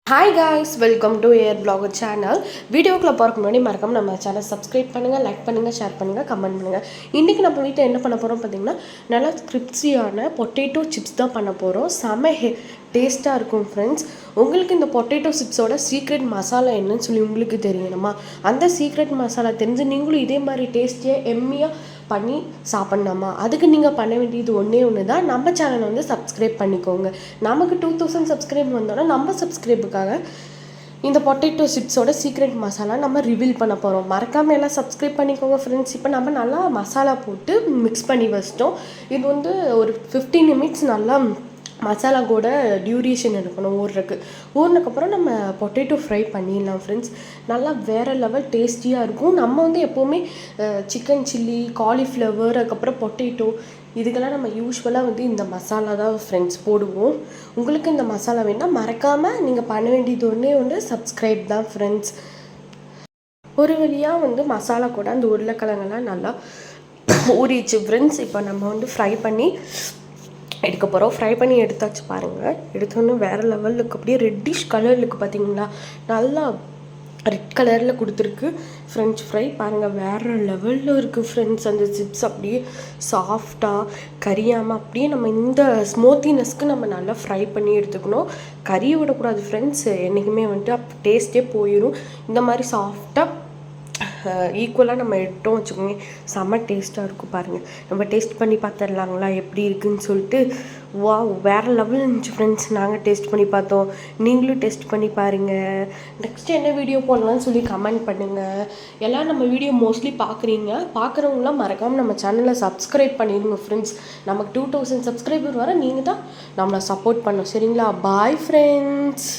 Hi guys, welcome to air vlogger channel. வீடியோக்குள்ளே போகிறக்கு முன்னாடி மறக்காம நம்ம சேனல் சப்ஸ்கிரைப் பண்ணுங்கள், லைக் பண்ணுங்கள், ஷேர் பண்ணுங்கள், கமெண்ட் பண்ணுங்கள். இன்றைக்கி நம்ம வீட்டில் என்ன பண்ண போகிறோம் பார்த்தீங்கன்னா, நல்லா கிரிப்ஸியான பொட்டேட்டோ சிப்ஸ் தான் பண்ண போகிறோம். செம டேஸ்ட்டாக இருக்கும் ஃப்ரெண்ட்ஸ். உங்களுக்கு இந்த பொட்டேட்டோ சிப்ஸோட சீக்ரெட் மசாலா என்னன்னு சொல்லி உங்களுக்கு தெரியணுமா? அந்த சீக்ரெட் மசாலா தெரிஞ்சு நீங்களும் இதே மாதிரி டேஸ்டியாக எம்மியாக பண்ணி சாப்பிட்ணுமா? அதுக்கு நீங்கள் பண்ண வேண்டியது ஒன்று தான், நம்ம சேனலை வந்து சப்ஸ்கிரைப் பண்ணிக்கோங்க. நமக்கு 2000 சப்ஸ்கிரைப் வந்தோன்னா நம்ம சப்ஸ்கிரைபுக்காக இந்த பொட்டேட்டோ சிப்ஸோட சீக்ரெட் மசாலா நம்ம ரிவீல் பண்ண போகிறோம். மறக்காமல் எல்லாம் சப்ஸ்கிரைப் பண்ணிக்கோங்க ஃப்ரெண்ட்ஸ். இப்போ நம்ம நல்லா மசாலா போட்டு மிக்ஸ் பண்ணி வச்சிட்டோம். இது வந்து ஒரு 15 நிமிட்ஸ் நல்லா மசாலா கூட டியூரேஷன் எடுக்கணும் ஊறினக்கப்புறம் நம்ம பொட்டேட்டோ ஃப்ரை பண்ணிடலாம் ஃப்ரெண்ட்ஸ். நல்லா வேறு லெவல் டேஸ்டியாக இருக்கும். நம்ம வந்து எப்போவுமே சிக்கன் சில்லி, காலிஃப்ளவர், அதுக்கப்புறம் பொட்டேட்டோ இதுக்கெல்லாம் நம்ம யூஸ்வலாக வந்து இந்த மசாலா தான் ஃப்ரெண்ட்ஸ் போடுவோம். உங்களுக்கு இந்த மசாலா வேணால் மறக்காமல் நீங்கள் பண்ண வேண்டியது ஒன்று சப்ஸ்கிரைப் தான் ஃப்ரெண்ட்ஸ். ஒரு வழியாக வந்து மசாலா கூட அந்த உருளைக்கிழங்கெல்லாம் நல்லா ஊறிச்சு ஃப்ரெண்ட்ஸ். இப்போ நம்ம வந்து ஃப்ரை பண்ணி எடுக்க போகிறோம். ஃப்ரை பண்ணி எடுத்தாச்சு பாருங்கள். எடுத்தோன்னே வேறு லெவலில் இருக்குது. அப்படியே ரெட்டிஷ் கலரில் இருக்குது பார்த்தீங்களா? நல்லா ரெட் கலரில் கொடுத்துருக்கு ஃப்ரெஞ்ச் ஃப்ரை. பாருங்கள், வேறு லெவலில் இருக்குது ஃப்ரெண்ட்ஸ். அந்த சிப்ஸ் அப்படியே சாஃப்டாக கரியாமல் அப்படியே நம்ம இந்த ஸ்மூத்தினஸ்க்கு நம்ம நல்லா ஃப்ரை பண்ணி எடுத்துக்கணும். கறியை விடக்கூடாது ஃப்ரெண்ட்ஸ். என்றைக்குமே வந்துட்டு டேஸ்ட்டே போயிடும். இந்த மாதிரி சாஃப்டாக ஈக்குவலாக நம்ம எடுத்தோம் வச்சுக்கோங்க, செம்ம டேஸ்ட்டாக இருக்கும். பாருங்கள், நம்ம டேஸ்ட் பண்ணி பார்த்துடலாங்களா எப்படி இருக்குதுன்னு சொல்லிட்டு. வா, வேறு லெவல் இருந்துச்சு ஃப்ரெண்ட்ஸ். நாங்கள் டேஸ்ட் பண்ணி பார்த்தோம், நீங்களும் டேஸ்ட் பண்ணி பாருங்கள். நெக்ஸ்ட் என்ன வீடியோ போடலான்னு சொல்லி கமெண்ட் பண்ணுங்கள். எல்லாம் நம்ம வீடியோ மோஸ்ட்லி பார்க்குறவங்களாம் மறக்காமல் நம்ம சேனலை சப்ஸ்கிரைப் பண்ணிடுங்க ஃப்ரெண்ட்ஸ். நமக்கு 2000 சப்ஸ்கிரைபர் வர நீங்கள் தான் நம்மளை சப்போர்ட் பண்ணோம், சரிங்களா? Bye friends.